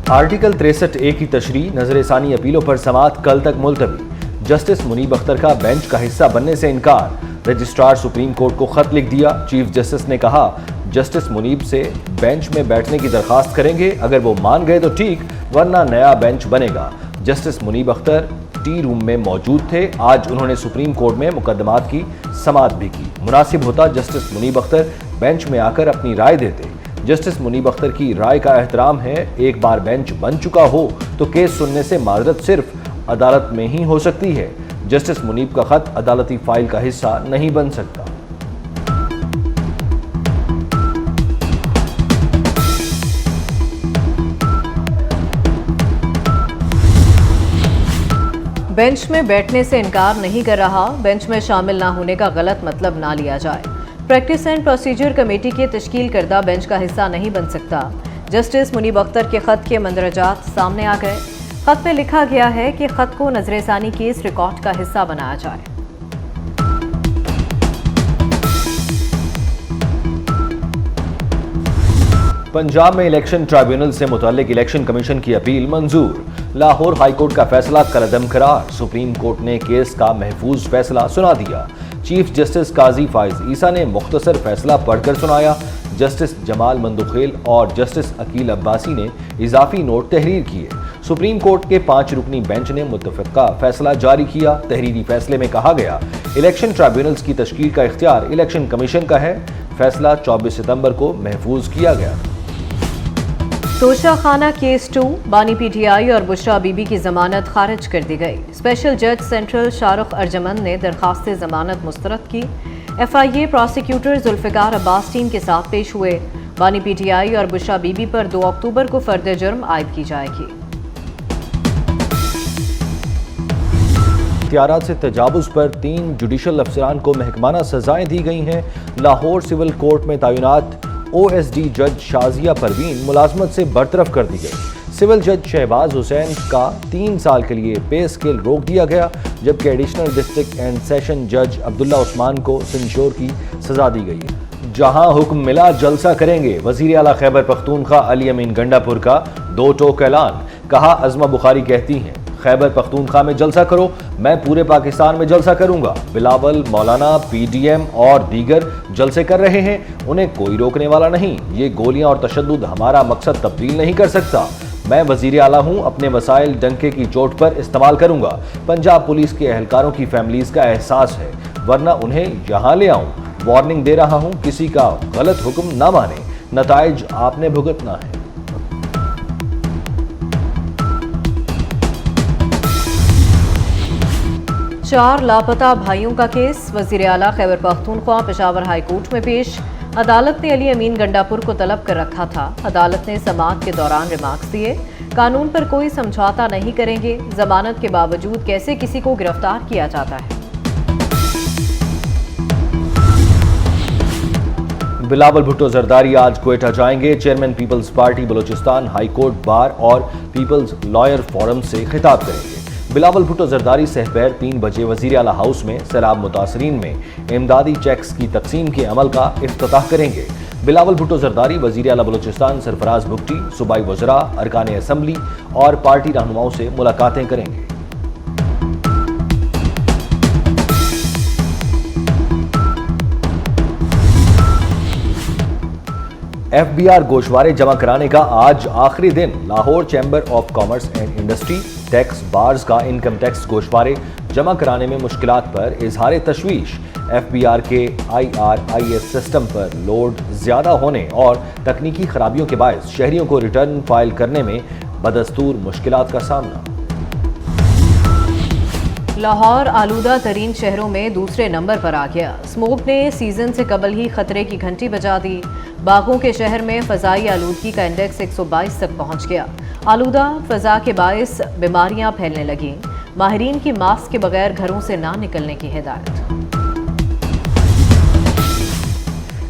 Article 63A की तशरीह नजर ثانی अपीलों पर समाअत कल तक मुलतवी। जस्टिस मुनीब अख्तर का बेंच का हिस्सा बनने से इनकार। रजिस्ट्रार सुप्रीम कोर्ट को खत लिख दिया। चीफ जस्टिस ने कहा जस्टिस मुनीब से बेंच में बैठने की दरखास्त करेंगे, अगर वो मान गए तो ठीक, वरना नया बेंच बनेगा। Justice Muneeb Akhtar tea room में मौजूद थे। आज उन्होंने सुप्रीम कोर्ट में मुकदमात की समाअत भी की। मुनासिब होता जस्टिस मुनीब अख्तर बेंच में आकर अपनी राय देते। जस्टिस मुनीब अख्तर की राय का एहतराम है। एक बार बेंच बन चुका हो तो केस सुनने से माजरत सिर्फ अदालत में ही हो सकती है। जस्टिस मुनीब का खत अदालती फाइल का हिस्सा नहीं बन सकता। बेंच में बैठने से इनकार नहीं कर रहा। बेंच में शामिल ना होने का गलत मतलब ना लिया जाए। प्रैक्टिस एंड प्रोसीजर कमेटी के तश्कील करदा बेंच का हिस्सा नहीं बन सकता। जस्टिस मुनीब अख्तर के खत के मंदरजात सामने आ गए। खत में लिखा गया है कि खत को नजर ثانی केस रिकॉर्ड का हिस्सा बनाया जाए। पंजाब में इलेक्शन ट्राइब्यूनल से मुतल्लिक इलेक्शन कमीशन की अपील मंजूर। लाहौर हाई कोर्ट का फैसला कलअदम करार। सुप्रीम कोर्ट ने केस का महफूज फैसला सुना दिया। चीफ जस्टिस काजी फाइज ईसा ने मुख्तसर फैसला पढ़कर सुनाया। जस्टिस जमाल मंदुखेल और जस्टिस अकील अब्बासी ने इजाफी नोट तहरीर किए। सुप्रीम कोर्ट के 5 रुकनी बेंच ने मुत्तफ़िक़ा फैसला जारी किया। तहरीरी फैसले में कहा गया इलेक्शन ट्राइब्यूनल्स की तश्कील का इख्तियार इलेक्शन कमीशन का है। फैसला 24 सितंबर को महफूज किया गया। तोशाखाना केस 2 बानी पीटीआई और बुशरा बीबी की जमानत खारिज कर दी गई। स्पेशल जज सेंट्रल शाहरुख अर्जमंद ने दरखास्त जमानत मुस्तरद की। FIA prosecutor Zulfiqar Abbas team के साथ पेश हुए। बानी पीटीआई और बुशरा बीबी पर 2 अक्टूबर को फर्द जुर्म आयद की जाएगी। इख्तियारात से तजावुज़ पर 3 जुडिशल अफसरान को महकमाना सजाएं दी गई हैं। लाहौर सिविल कोर्ट में तैनात OSD जज शाजिया परवीन मुलाजमत से बरतरफ कर दी गई। सिविल जज शहबाज हुसैन का 3 साल के लिए पे स्केल रोक दिया गया, जबकि एडिशनल डिस्ट्रिक्ट एंड सेशन जज अब्दुल्ला उस्मान को सिंशोर की सजा दी गई है। जहां हुक्म मिला जलसा करेंगे। वजीर आला खैबर पख्तूनख्वा अली अमीन गंडापुर का 2 टोक ऐलान। कहा अज़मा बुखारी कहती हैं खैबर पख्तूनख्वा में जलसा करो, मैं पूरे पाकिस्तान में जलसा करूंगा। बिलावल, मौलाना, PDM और दीगर जलसे कर रहे हैं, उन्हें कोई रोकने वाला नहीं। ये गोलियां और तशद्दुद हमारा मकसद तब्दील नहीं कर सकता। मैं वजीर आला हूं, अपने वसाइल डंके की चोट पर इस्तेमाल करूंगा। पंजाब पुलिस के एहलकारों की फैमिलीज का एहसास है, वरना उन्हें यहां ले आऊं। वार्निंग दे रहा हूं, किसी का गलत हुक्म ना माने, नताइज आपने भुगतना है। चार लापता भाइयों का केस वजीर आला खैबर पख्तूनख्वा पेशावर हाई कोर्ट में पेश। अदालत ने अली अमीन गंडापुर को तलब कर रखा था। अदालत ने समाअत के दौरान रिमार्क्स दिए, कानून पर कोई समझौता नहीं करेंगे। जमानत के बावजूद कैसे किसी को गिरफ्तार किया जाता है। बिलावल भुट्टो जरदारी आज क्वेटा जाएंगे। Chairman Peoples Party Balochistan high court bar और पीपल्स लॉयर फोरम से खिताब करेंगे। बिलावल भुट्टो जरदारी सहपैर 3 बजे वजीर आला हाउस में सैलाब मुतासरीन में इमदादी चेक्स की तकसीम के अमल का इफ्तिताह करेंगे। बिलावल भुट्टो जरदारी वजीर आला बलूचिस्तान सरफराज भुट्टी, सूबाई वज़रा, अरकान असम्बली और पार्टी रहनुमाओं से मुलाकातें करेंगे। FBR गोशवारे जमा कराने का आज आखिरी दिन। Lahore chamber of commerce and industry tax bars का इनकम टैक्स गोशवारे जमा कराने में मुश्किलात पर इजहार तशवीश। FBR के IRIS सिस्टम पर लोड ज्यादा होने और तकनीकी खराबियों के बायस शहरियों को रिटर्न फाइल करने में बदस्तूर मुश्किलात का सामना। लाहौर आलूदा तरीन शहरों में दूसरे नंबर पर आ गया। स्मोक ने सीजन से कबल ही खतरे की घंटी बजा दी। बागों के शहर में फ़ज़ाई आलूदगी का इंडेक्स 122 तक पहुंच गया। आलूदा फ़ज़ा के बायस बीमारियां फैलने लगीं। माहिरीन की मास्क के बगैर घरों से ना निकलने की हिदायत।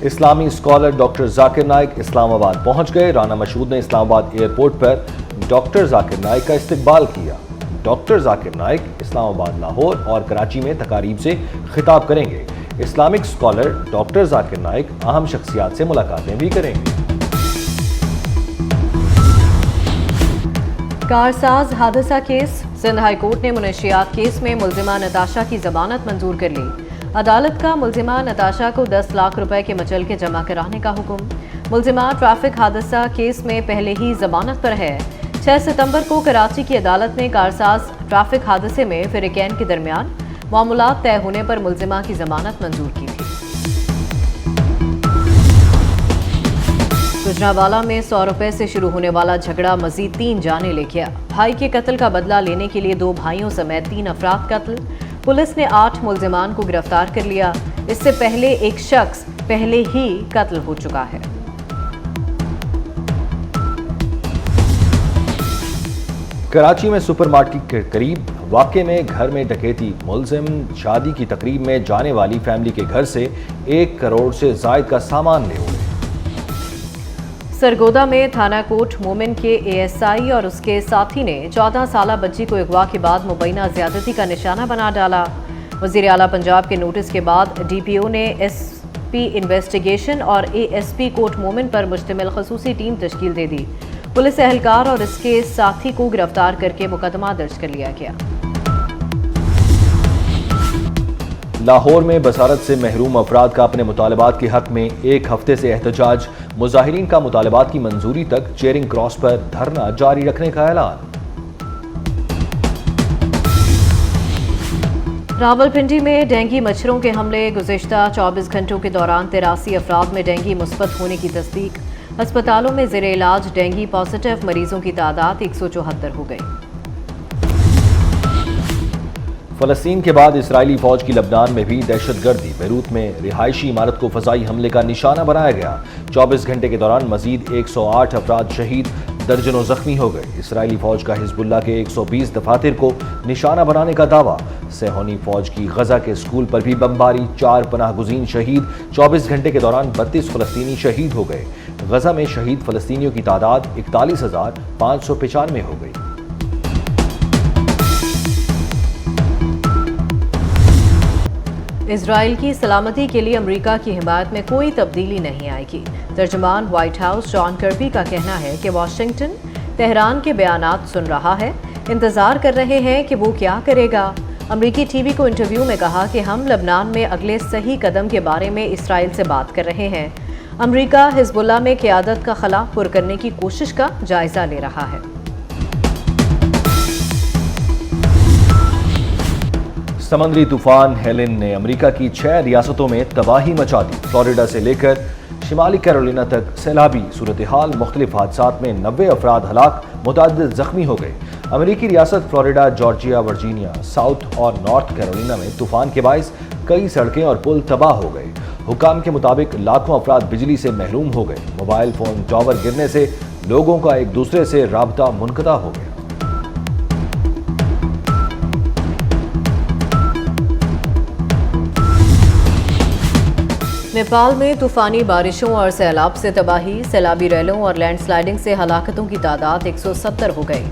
इस्लामी स्कॉलर डॉक्टर जाकिर नाइक इस्लामाबाद पहुंच गए। राना मशहूद ने इस्लामाबाद एयरपोर्ट पर डॉक्टर जाकिर नाइक का इस्तकबाल किया। डॉक्टर जाकिर नाइक इस्लामाबाद, लाहौर और कराची में तकारीब से खिताब करेंगे। Islamic scholar doctor Zakir Naik अहम शख्सियात से मुलाकातें भी करेंगे। कारसाज हादसा केस। सिंध हाई कोर्ट ने मुनशियात केस में मुलजिमा नताशा की जमानत मंजूर कर ली। अदालत का मुलजिमा नताशा को 10 लाख रुपए के मचल के जमा कराने का हुक्म। मुलजिमा ट्रैफिक हादसा केस में पहले ही जमानत पर है। 6 सितंबर को कराची की अदालत ने कारसाज ट्रैफिक हादसे में फिरिकैन के दरमियान मामूलात तय होने पर मुलजिमा की जमानत मंजूर की थी। गुजरांवाला में 100 रुपए से शुरू होने वाला झगड़ा मजीद 3 जाने ले गया। भाई के कत्ल का बदला लेने के लिए 2 भाइयों समेत 3 अफराद कत्ल। पुलिस ने 8 मुलजिमान को गिरफ्तार कर लिया। इससे पहले एक शख्स पहले ही कत्ल हो चुका है। कराची में सुपरमार्केट के करीब वाक़े में घर में डकैती। मुलजिम शादी की तकरीब में जाने वाली फैमिली के घर से 1 करोड़ से ज़ायद का सामान ले उड़े। सरगोदा में थाना कोट मोमिन के एएसआई और उसके साथी ने 14 साला बच्ची को अगवा के बाद मुबैना ज्यादती का निशाना बना डाला। वज़ीर आला पंजाब के नोटिस के बाद डीपीओ ने एसपी इन्वेस्टिगेशन और एएसपी कोट मोमिन पर मुश्तमिल खसूसी टीम तश्कील दे दी। पुलिस एहलकार और इसके साथी को गिरफ्तार करके मुकदमा दर्ज कर लिया गया। लाहौर में बसारत से महरूम अफराद का अपने मुतालबात के हक में 1 हफ्ते से एहतजाज। मुजाहिरीन का मुतालबात की मंजूरी तक चेरिंग क्रॉस पर धरना जारी रखने का ऐलान। रावलपिंडी में डेंगू मच्छरों के हमले। गुज़िश्ता 24 घंटों के दौरान 83 अफराद में डेंगू मुस्बत होने की तस्दीक। अस्पतालों में ज़ेरे इलाज डेंगू पॉजिटिव मरीजों की तादाद 174 हो गई। फ़लस्तीन के बाद इसराइली फ़ौज की लबनान में भी दहशतगर्दी। बैरूत में रिहायशी इमारत को फ़ज़ाई हमले का निशाना बनाया गया। 24 घंटे के दौरान मज़ीद 108 अफराद शहीद, दर्जनों ज़ख्मी हो गए। इसराइली फ़ौज का हिज़्बुल्लाह के 120 दफातर को निशाना बनाने का दावा। सेहोनी फ़ौज की गज़ा के स्कूल पर भी बमबारी, 4 पनाह गुज़ीन शहीद। 24 घंटे के दौरान 32 फ़लस्तीनी शहीद हो गए। गज़ा में शहीद फ़लस्तीनियों की तादाद 41,595 हो गई। इजराइल की सलामती के लिए अमेरिका की हिमायत में कोई तब्दीली नहीं आएगी। तर्जुमान व्हाइट हाउस जॉन कर्बी का कहना है कि वाशिंगटन तेहरान के बयानात सुन रहा है, इंतजार कर रहे हैं कि वो क्या करेगा। अमेरिकी टीवी को इंटरव्यू में कहा कि हम लबनान में अगले सही कदम के बारे में इसराइल से बात कर रहे हैं। अमेरिका हिजबुल्लाह में क़यादत का खला पुर करने की कोशिश का जायजा ले रहा है। समंदरी तूफान हेलेन ने अमेरिका की 6 रियासतों में तबाही मचा दी। फ्लोरिडा से लेकर शिमाली कैरोलिना तक सैलाबी सूरत हाल। मुख्तलिफ हादसात में 90 अफराद हलाक, मुतअद्दिद जख्मी हो गए। अमेरिकी रियासत फ्लोरिडा, जॉर्जिया, वर्जीनिया, साउथ और नॉर्थ कैरोलिना में तूफान के बाइस कई सड़कें और पुल तबाह हो गए। हुकाम के मुताबिक लाखों अफराद बिजली से महरूम हो गए। मोबाइल फोन टावर गिरने से लोगों का एक दूसरे से राबता मुनक़ता हो गया। नेपाल में तूफानी बारिशों और सैलाब से तबाही। सैलाबी रैलों और लैंडस्लाइडिंग से हलाकतों की तादाद 170 हो गई।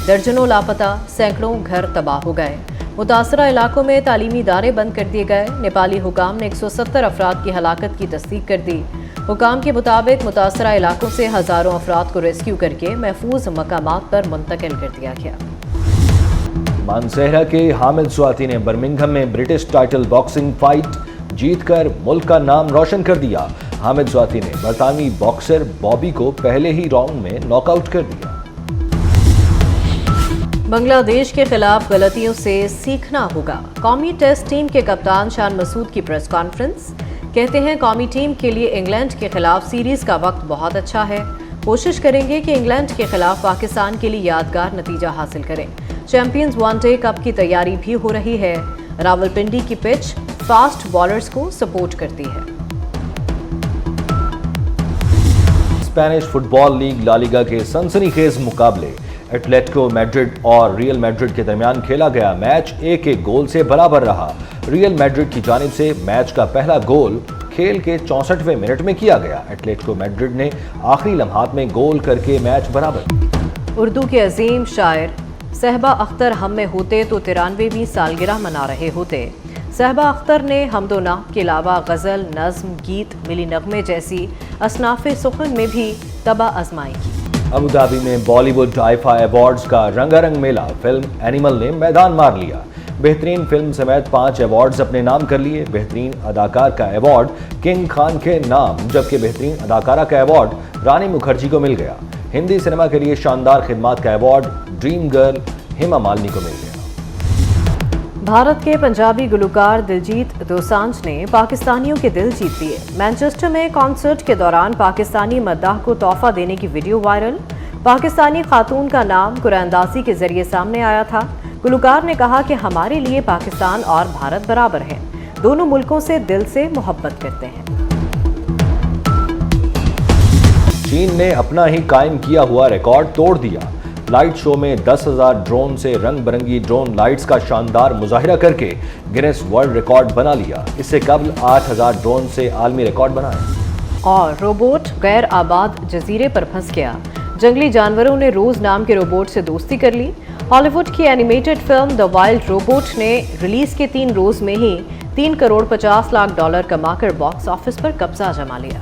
दर्जनों लापता, सैकड़ों घर तबाह हो गए। मुतासरा इलाकों में तालीमी इदारे बंद कर दिए गए। नेपाली हुकाम ने 170 अफराद की हलाकत की तस्दीक कर दी। हुकाम के मुताबिक मुतासरा इलाकों से हज़ारों अफराद को रेस्क्यू करके महफूज मकामात पर मुंतकिल कर दिया गया। मानसेहरा के हामिद स्वाति ने बर्मिंघम में ब्रिटिश टाइटल बॉक्सिंग फाइट जीतकर मुल्क का नाम रोशन कर दिया। हामिद स्वाति ने बरतानवी बॉक्सर बॉबी को पहले ही राउंड में नॉकआउट कर दिया। बांग्लादेश के खिलाफ गलतियों से सीखना होगा। कौमी टेस्ट टीम के कप्तान शान मसूद की प्रेस कॉन्फ्रेंस। कहते हैं कौमी टीम के लिए इंग्लैंड के खिलाफ सीरीज का वक्त बहुत अच्छा है। कोशिश करेंगे कि इंग्लैंड के खिलाफ पाकिस्तान के लिए यादगार नतीजा हासिल करें। चैंपियंस वनडे कप की तैयारी भी हो रही है। रावलपिंडी की पिच फास्ट बॉलर्स को सपोर्ट करती है। Spanish football league La Liga के सनसनीखेज मुकाबले। एटलेटिको मैड्रिड और रियल मैड्रिड के दरमियान खेला गया मैच 1-1 गोल से बराबर रहा। रियल मैड्रिड की जानिब से मैच का पहला गोल खेल के 64वें मिनट में किया गया। एटलेटिको मैड्रिड ने आखिरी लम्हात में गोल करके मैच बराबर। उर्दू के अजीम शायर सहबा अख्तर हम में होते तो 93वीं सालगिरह मना रहे होते। सहबा अख्तर ने हमदो नात के अलावा गज़ल, नज़्म, गीत, मिली नगमे जैसी असनाफ़े सुखन में भी तबा आजमाई की। अबू धाबी में बॉलीवुड आईफा अवार्ड्स का रंगारंग मेला फिल्म एनिमल ने मैदान मार लिया। बेहतरीन फिल्म समेत 5 अवार्ड्स अपने नाम कर लिए। बेहतरीन अदाकार का अवार्ड किंग खान के नाम, जबकि बेहतरीन अदाकारा का अवार्ड रानी मुखर्जी को मिल गया। हिंदी सिनेमा के लिए शानदार खिदमात का award dream girl Hema Malini को मिल गया। भारत के पंजाबी गुलकार दिलजीत दोसांझ ने पाकिस्तानियों के दिल जीत लिए। मैनचेस्टर में कॉन्सर्ट के दौरान पाकिस्तानी मद्दाह को तोहफा देने की वीडियो वायरल। पाकिस्तानी खातून का नाम कुरानदासी के जरिए सामने आया था। गुलकार ने कहा कि हमारे लिए पाकिस्तान और भारत बराबर हैं, दोनों मुल्कों से दिल से मोहब्बत करते हैं। चीन ने अपना ही कायम किया हुआ रिकॉर्ड तोड़ दिया। लाइट शो में 10,000 ड्रोन से रंग बिरंगी ड्रोन लाइट्स का शानदार मुजाहिरा करके गिनेस वर्ल्ड रिकॉर्ड बना लिया। इससे कबल 8,000 ड्रोन से आलमी रिकॉर्ड बनाया। और रोबोट गैर आबाद जजीरे पर फंस गया। जंगली जानवरों ने रोज नाम के रोबोट से दोस्ती कर ली। हॉलीवुड की animated film the wild robot ने रिलीज के 3 रोज में ही $3 करोड़ 50 लाख कमाकर बॉक्स ऑफिस पर कब्जा जमा लिया।